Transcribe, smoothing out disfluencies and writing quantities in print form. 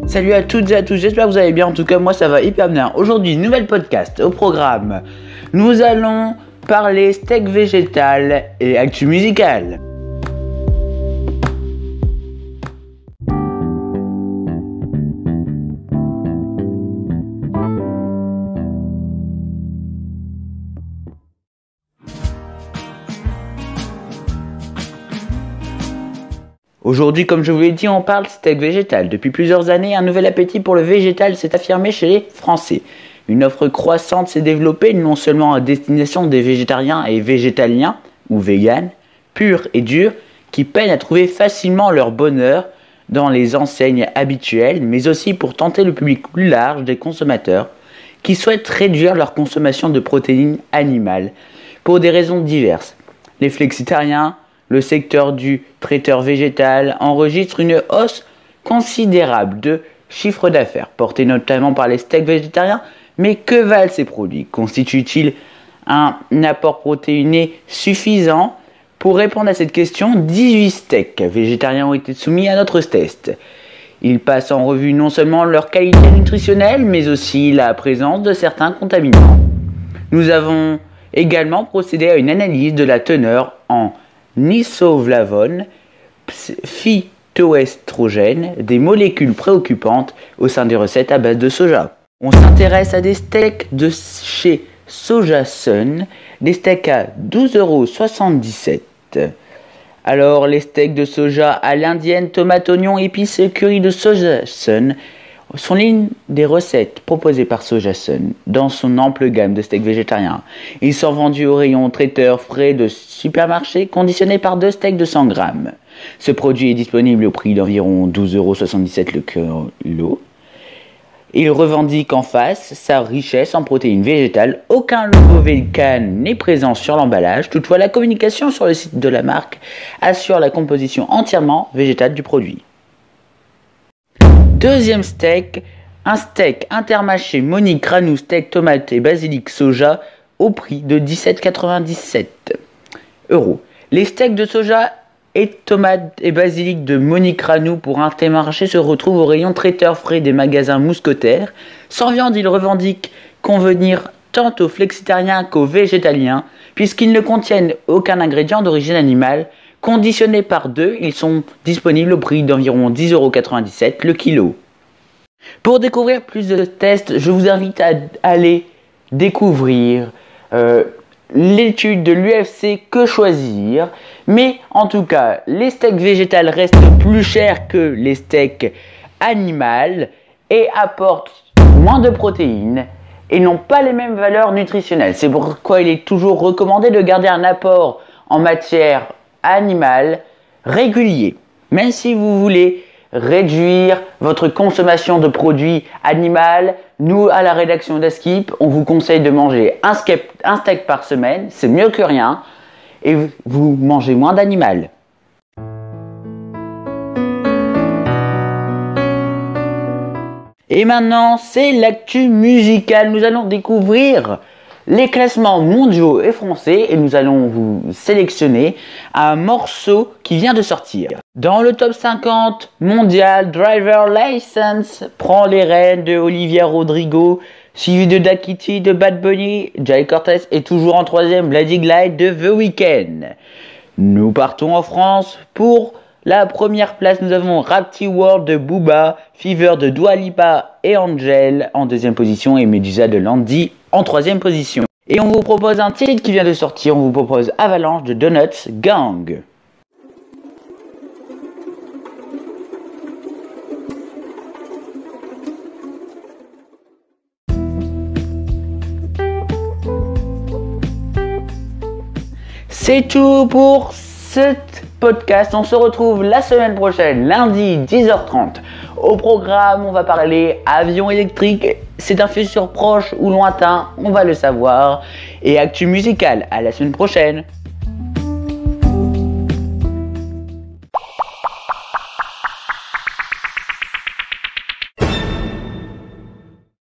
Salut à toutes et à tous, j'espère que vous allez bien, en tout cas moi ça va hyper bien. Aujourd'hui, nouvel podcast au programme. Nous allons parler steak végétal et actu musicale. Aujourd'hui, comme je vous l'ai dit, on parle steak végétal. Depuis plusieurs années, un nouvel appétit pour le végétal s'est affirmé chez les Français. Une offre croissante s'est développée non seulement à destination des végétariens et végétaliens, ou véganes, purs et durs, qui peinent à trouver facilement leur bonheur dans les enseignes habituelles, mais aussi pour tenter le public plus large des consommateurs qui souhaitent réduire leur consommation de protéines animales pour des raisons diverses. Les flexitariens, le secteur du traiteur végétal enregistre une hausse considérable de chiffre d'affaires, portée notamment par les steaks végétariens. Mais que valent ces produits? Constituent-ils un apport protéiné suffisant? Pour répondre à cette question, 18 steaks végétariens ont été soumis à notre test. Ils passent en revue non seulement leur qualité nutritionnelle, mais aussi la présence de certains contaminants. Nous avons également procédé à une analyse de la teneur en isoflavones, phytoestrogènes, des molécules préoccupantes au sein des recettes à base de soja. On s'intéresse à des steaks de chez Sojasun, des steaks à 12,77 €. Alors les steaks de soja à l'indienne, tomate, oignon, épices et curry de Sojasun sont l'une des recettes proposées par Sojasun dans son ample gamme de steaks végétariens. Ils sont vendus au rayon traiteur frais de supermarché, conditionnés par 2 steaks de 100 grammes. Ce produit est disponible au prix d'environ 12,77 € le kilo. Il revendique en face sa richesse en protéines végétales. Aucun logo vegan n'est présent sur l'emballage. Toutefois, la communication sur le site de la marque assure la composition entièrement végétale du produit. Deuxième steak, un steak intermarché Monique Ranou steak tomate et basilic soja au prix de 17,97 €. Les steaks de soja et tomates et basilic de Monique Ranou pour Intermarché se retrouvent au rayon traiteur frais des magasins mousquetaires. Sans viande, ils revendiquent convenir tant aux flexitariens qu'aux végétaliens, puisqu'ils ne contiennent aucun ingrédient d'origine animale. Conditionnés par 2, ils sont disponibles au prix d'environ 10,97 € le kilo. Pour découvrir plus de tests, je vous invite à aller découvrir l'étude de l'UFC Que Choisir. Mais en tout cas, les steaks végétales restent plus chers que les steaks animaux et apportent moins de protéines et n'ont pas les mêmes valeurs nutritionnelles. C'est pourquoi il est toujours recommandé de garder un apport en matière animal régulier. Même si vous voulez réduire votre consommation de produits animaux, nous à la rédaction d'Askip, on vous conseille de manger un steak par semaine, c'est mieux que rien, et vous mangez moins d'animal. Et maintenant, c'est l'actu musicale. Nous allons découvrir les classements mondiaux et français et nous allons vous sélectionner un morceau qui vient de sortir. Dans le top 50 mondial, Driver License prend les rênes de Olivia Rodrigo, suivi de Dakiti, de Bad Bunny. Jay Cortez est toujours en 3e, Bloody Glide de The Weeknd. Nous partons en France pour la première place. Nous avons Rapti World de Booba, Fever de Dua Lipa et Angel en 2e position et Medusa de Landy en 3e position. Et on vous propose un titre qui vient de sortir, on vous propose Avalanche de Donuts Gang. C'est tout pour ce podcast. On se retrouve la semaine prochaine, lundi 10h30. Au programme, on va parler avion électrique. C'est un futur proche ou lointain, on va le savoir. Et actu musicale. À la semaine prochaine.